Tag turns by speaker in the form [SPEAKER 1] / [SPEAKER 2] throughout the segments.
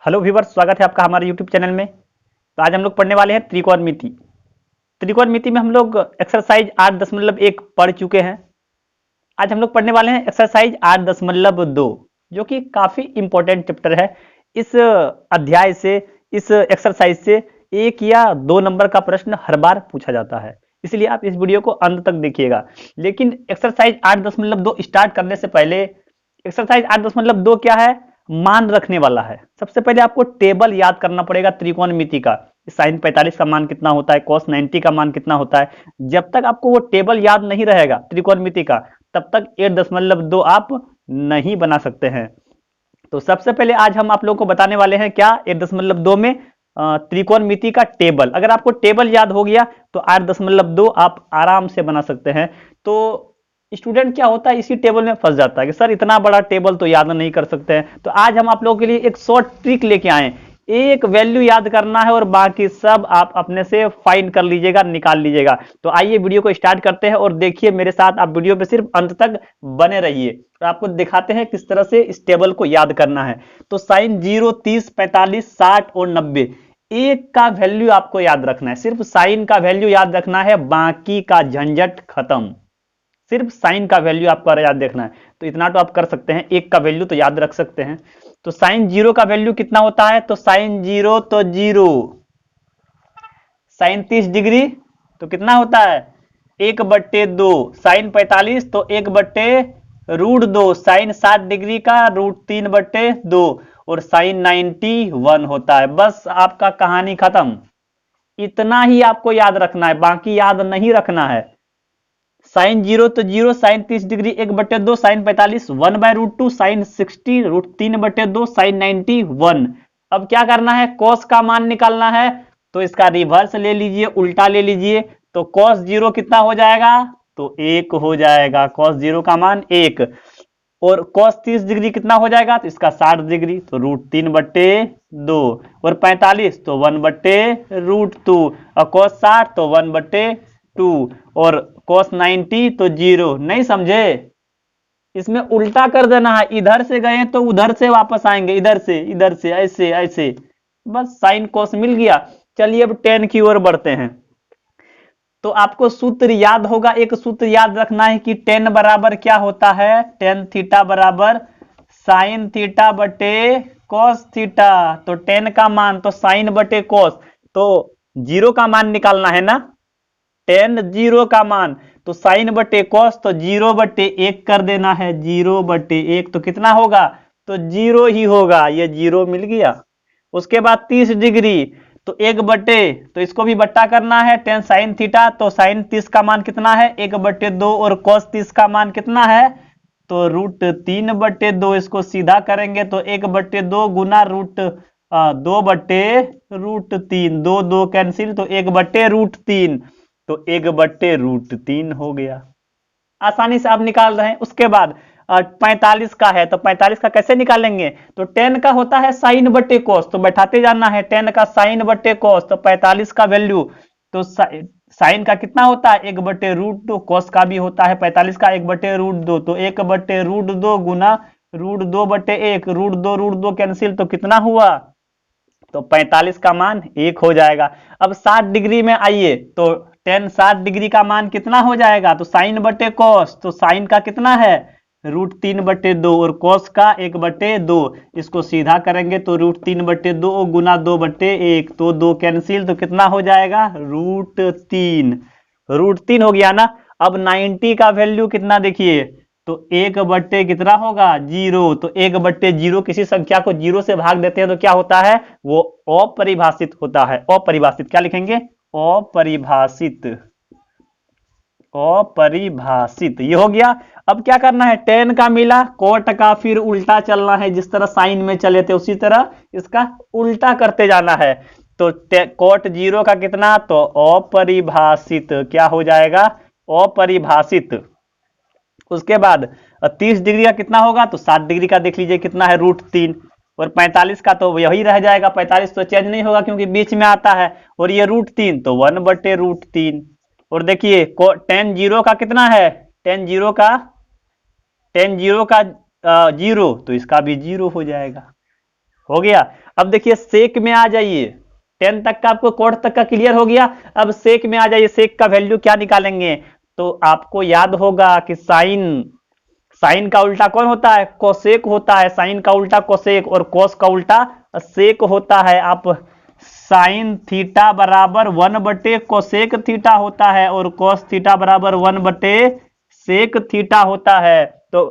[SPEAKER 1] Hello viewers, स्वागत है आपका हमारे यूट्यूब चैनल में। तो आज हम लोग पढ़ने वाले हैं त्रिकोणमिति। त्रिकोणमिति में हम लोग एक्सरसाइज 8.1 पढ़ चुके हैं। आज हम लोग पढ़ने वाले हैं एक्सरसाइज 8.2, जो कि काफ़ी इंपॉर्टेंट चैप्टर है। इस अध्याय से, इस एक्सरसाइज से 1 या 2 नंबर का प्रश्न हर बार पूछा जाता है, इसलिए आप इस वीडियो को अंत तक देखिएगा। लेकिन एक्सरसाइज 8.2 स्टार्ट करने से पहले, एक्सरसाइज 8.2 क्या है? मान रखने वाला है। सबसे पहले आपको टेबल याद करना पड़ेगा त्रिकोणमिति का। साइन 45 का मान कितना होता है, कॉस 90 का मान कितना होता है। जब तक आपको वो टेबल याद नहीं रहेगा त्रिकोणमिति का, तब तक 8.2 आप नहीं बना सकते हैं। तो सबसे पहले आज हम आप लोगों को बताने वाले हैं क्या 8.2 में त्रिकोणमिति का टेबल। अगर आपको टेबल याद हो गया तो 8.2 आप आराम से बना सकते हैं। तो स्टूडेंट क्या होता है, इसी टेबल में फंस जाता है कि सर इतना बड़ा टेबल तो याद नहीं कर सकते हैं। तो आज हम आप लोगों के लिए एक शॉर्ट ट्रिक लेके आए। एक वैल्यू याद करना है और बाकी सब आप अपने से फाइंड कर लीजिएगा, निकाल लीजिएगा। तो आइए वीडियो को स्टार्ट करते हैं और देखिए मेरे साथ, आप वीडियो पे सिर्फ अंत तक बने रहिए। तो आपको दिखाते हैं किस तरह से इस टेबल को याद करना है। तो साइन 0, 30, 45, 60 और 90, एक का वैल्यू आपको याद रखना है। सिर्फ साइन का वैल्यू याद रखना है, बाकी का झंझट खत्म। सिर्फ साइन का वैल्यू आपको याद देखना है। तो इतना तो आप कर सकते हैं, एक का वैल्यू तो याद रख सकते हैं। तो साइन 0 का वैल्यू कितना होता है? तो साइन 0 तो 0। साइन 30 डिग्री तो कितना होता है? 1/2। साइन 45 तो 1/√2। साइन 60 डिग्री का √3/2। और साइन 90 1 होता है। बस आपका कहानी खत्म। इतना ही आपको याद रखना है, बाकी याद नहीं रखना है। साइन 0 तो 0, sine 30 degree 1/2, sine 45 1/√2, sine 60 √3/2, sine 90 1। अब क्या करना है? कॉस का मान निकालना है। तो इसका रिवर्स ले लीजिए, उल्टा ले लीजिए। तो कॉस 0 कितना हो जाएगा? तो 1 हो जाएगा। कॉस 0 का मान 1। और कॉस 30 डिग्री कितना हो जाएगा? तो इसका 60 डिग्री, तो √3/2। और 45 तो 1/√2। और कॉस 60 तो 1/2। और कॉस 90 तो 0। नहीं समझे? इसमें उल्टा कर देना है। इधर से गए तो उधर से वापस आएंगे, इधर से, इधर से, ऐसे ऐसे। बस साइन कॉस मिल गया। चलिए अब टेन की ओर बढ़ते हैं। तो आपको सूत्र याद होगा, एक सूत्र याद रखना है कि टेन बराबर क्या होता है? टेन थीटा बराबर साइन थीटा बटे कॉस थीटा। तो टेन का मान तो साइन बटे कॉस, तो 0 का मान निकालना है ना। टेन 0 का मान तो साइन बटे कॉस, तो 0/1 कर देना है। 0/1 तो कितना होगा? तो 0 ही होगा। ये 0 मिल गया। उसके बाद 30 डिग्री तो 1/, तो इसको भी बट्टा करना है। टेन साइन थीटा, तो साइन 30 का मान कितना है? 1/2। और कॉस 30 का मान कितना है? तो √3/2। इसको सीधा करेंगे तो 1/2 गुना √2/√3। 2 2 कैंसिल, तो 1/√3। तो 1/√3 हो गया। आसानी से आप निकाल रहे हैं। उसके बाद 45 का है, तो 45 का कैसे निकालेंगे? तो टेन का होता है साइन बटे कॉस, तो बैठाते जाना है। टेन का साइन बटे कॉस, तो 45 का वैल्यू तो साइन का कितना होता है? 1/√2। कॉस का भी होता है 45 का 1/√2। तो 1/√2 गुना √2/1। √2 कैंसिल, तो कितना हुआ? तो 45 का मान 1 हो जाएगा। अब 60 डिग्री में आइए, तो टेन 60 डिग्री का मान कितना हो जाएगा? तो साइन बटे कॉस, तो साइन का कितना है? √3/2। और कॉस का 1/2। इसको सीधा करेंगे तो √3/2 गुना 2/1। तो 2 कैंसिल, तो कितना हो जाएगा? √3। √3 हो गया ना। अब 90 का वैल्यू कितना देखिए, तो 1/, कितना होगा? 0। तो 1/0 किसी संख्या को 0 से भाग देते हैं तो क्या होता है? वो अपरिभाषित होता है। अपरिभाषित क्या लिखेंगे? अपरिभाषित। अपरिभाषित, ये हो गया। अब क्या करना है? टेन का मिला, कोट का फिर उल्टा चलना है। जिस तरह साइन में चले थे उसी तरह इसका उल्टा करते जाना है। तो कोट 0 का कितना? तो अपरिभाषित। क्या हो जाएगा? अपरिभाषित। उसके बाद 30 डिग्री का कितना होगा? तो 60 डिग्री का देख लीजिए कितना है? √3। और 45 का तो यही रह जाएगा, 45 तो चेंज नहीं होगा क्योंकि बीच में आता है। और ये √3 तो 1/√3। और देखिए टेन 0 का कितना है? टेन 0 का 0, तो इसका भी 0 हो जाएगा। हो गया। अब देखिए सेक में आ जाइए, 10 तक का आपको कोड तक का क्लियर हो गया। अब सेक में आ जाइए, सेक का वैल्यू क्या निकालेंगे? तो आपको याद होगा कि साइन, साइन का उल्टा कौन होता है? कोसेक होता है। साइन का उल्टा कोसेक और कोस का उल्टा सेक होता है। आप साइन थीटा बराबर 1 कोसेक थीटा होता है और कोस थीटा बराबर 1 सेक थीटा होता है। तो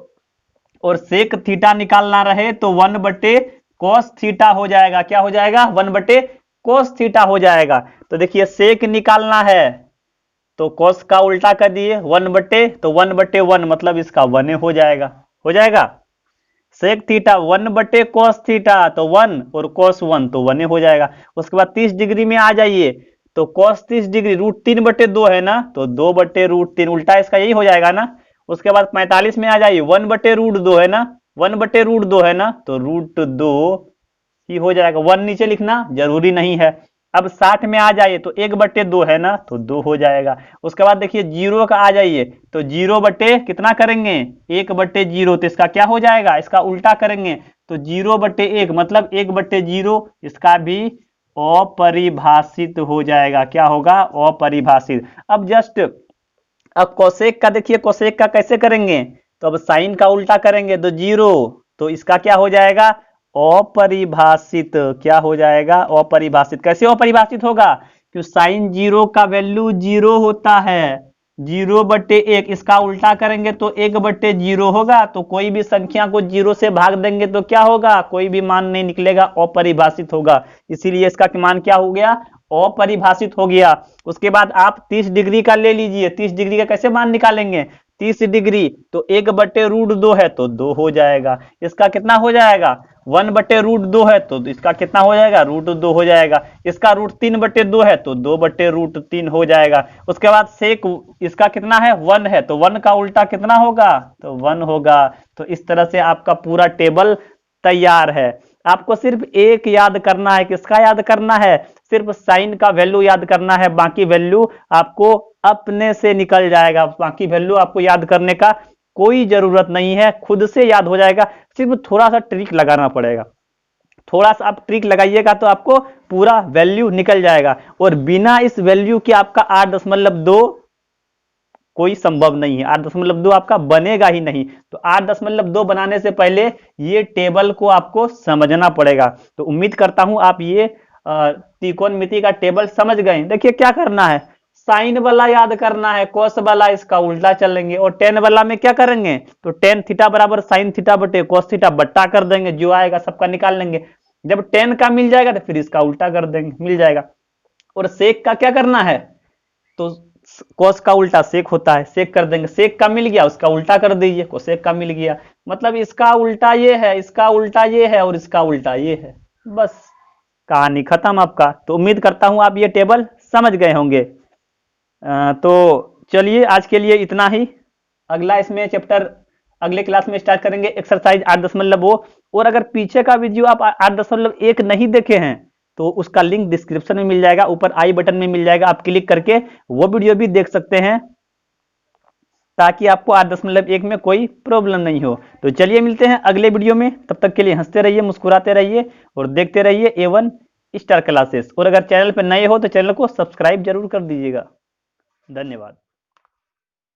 [SPEAKER 1] और सेक थीटा निकालना रहे तो 1 कोस थीटा हो जाएगा। क्या हो जाएगा? 1 कोस थीटा हो जाएगा। तो देखिए सेक निकालना है तो कोस का उल्टा कर दिए 1 तो 1/1 मतलब इसका 1 हो जाएगा। हो जाएगा। सेक थीटा 1 कोस थीटा तो 1 और कोस 1 तो 1 हो जाएगा। उसके बाद 30 डिग्री में आ जाइए तो कोस 30 डिग्री √3/2 है ना, तो 2/√3 उल्टा इसका यही हो जाएगा ना। उसके बाद 45 में आ जाइए 1/√2 है ना, 1/√2 है ना, तो √2 ही हो जाएगा। 1 नीचे लिखना जरूरी नहीं है। अब 60 में आ जाइए तो 1/2 है ना, तो 2 हो जाएगा। उसके बाद देखिए 0 का आ जाइए तो 0 बटे कितना करेंगे? 1/0 तो इसका क्या हो जाएगा? इसका उल्टा करेंगे तो 0/1 मतलब 1/0, इसका भी अपरिभाषित हो जाएगा। क्या होगा? अपरिभाषित। अब जस्ट अब कोसेक का देखिए, कोसेक का कैसे करेंगे? तो अब साइन का उल्टा करेंगे तो 0, तो इसका क्या हो जाएगा? अपरिभाषित। क्या हो जाएगा? अपरिभाषित। कैसे अपरिभाषित होगा? क्योंकि साइन 0 का वैल्यू 0 होता है। 0/1 इसका उल्टा करेंगे तो 1/0 होगा। तो कोई भी संख्या को 0 से भाग देंगे तो क्या होगा? कोई भी मान नहीं निकलेगा, अपरिभाषित होगा। इसीलिए इसका मान क्या हो गया? अपरिभाषित हो गया। उसके बाद आप 30 डिग्री का ले लीजिए। 30 डिग्री का कैसे मान निकालेंगे? 30 डिग्री तो 1/√2 है तो 2 हो जाएगा। इसका कितना हो जाएगा? 1/√2 है तो इसका कितना हो जाएगा? √2 हो जाएगा। इसका √3/2 है तो 2/√3 हो जाएगा। उसके बाद सेक इसका कितना है? 1 है तो 1 का उल्टा कितना होगा? तो 1 होगा। तो इस तरह से आपका पूरा टेबल तैयार है। आपको सिर्फ एक याद करना है। किसका याद करना है? सिर्फ साइन का वैल्यू याद करना है। बाकी वैल्यू आपको अपने से निकल जाएगा। बाकी वैल्यू आपको याद करने का कोई जरूरत नहीं है, खुद से याद हो जाएगा। सिर्फ थोड़ा सा ट्रिक लगाना पड़ेगा। थोड़ा सा आप ट्रिक लगाइएगा तो आपको पूरा वैल्यू निकल जाएगा। और बिना इस वैल्यू के आपका 8.2 कोई संभव नहीं है। 8.2 आपका बनेगा ही नहीं। तो 8.2 बनाने से पहले ये टेबल को आपको समझना पड़ेगा। तो उम्मीद करता हूं आप ये त्रिकोणमिति का टेबल समझ गए। देखिए क्या करना है, साइन वाला याद करना है, कोस वाला इसका उल्टा चलेंगे, और टेन वाला में क्या करेंगे? तो टेन थीटा बराबर साइन थीटा बटे कोस थीटा बट्टा कर देंगे, जो आएगा सबका निकाल लेंगे। जब टेन का मिल जाएगा तो फिर इसका उल्टा कर देंगे, मिल जाएगा। और सेक का क्या करना है? तो कोस का उल्टा सेक होता है, सेक कर देंगे। सेक का मिल गया उसका उल्टा कर दीजिए, कोसेक का मिल गया। मतलब इसका उल्टा ये है, इसका उल्टा ये है और इसका उल्टा ये है। बस कहानी खत्म आपका। तो उम्मीद करता हूं आप ये टेबल समझ गए होंगे। तो चलिए आज के लिए इतना ही। अगला इसमें चैप्टर अगले क्लास में स्टार्ट करेंगे, एक्सरसाइज 8.2। और अगर पीछे का वीडियो आप 8.1 नहीं देखे हैं तो उसका लिंक डिस्क्रिप्शन में मिल जाएगा, ऊपर आई बटन में मिल जाएगा। आप क्लिक करके वो वीडियो भी देख सकते हैं ताकि आपको 8.1 में कोई प्रॉब्लम नहीं हो। तो चलिए मिलते हैं अगले वीडियो में। तब तक के लिए हंसते रहिए, मुस्कुराते रहिए और देखते रहिए A1 स्टार क्लासेस। और अगर चैनल पर नए हो तो चैनल को सब्सक्राइब जरूर कर दीजिएगा। धन्यवाद।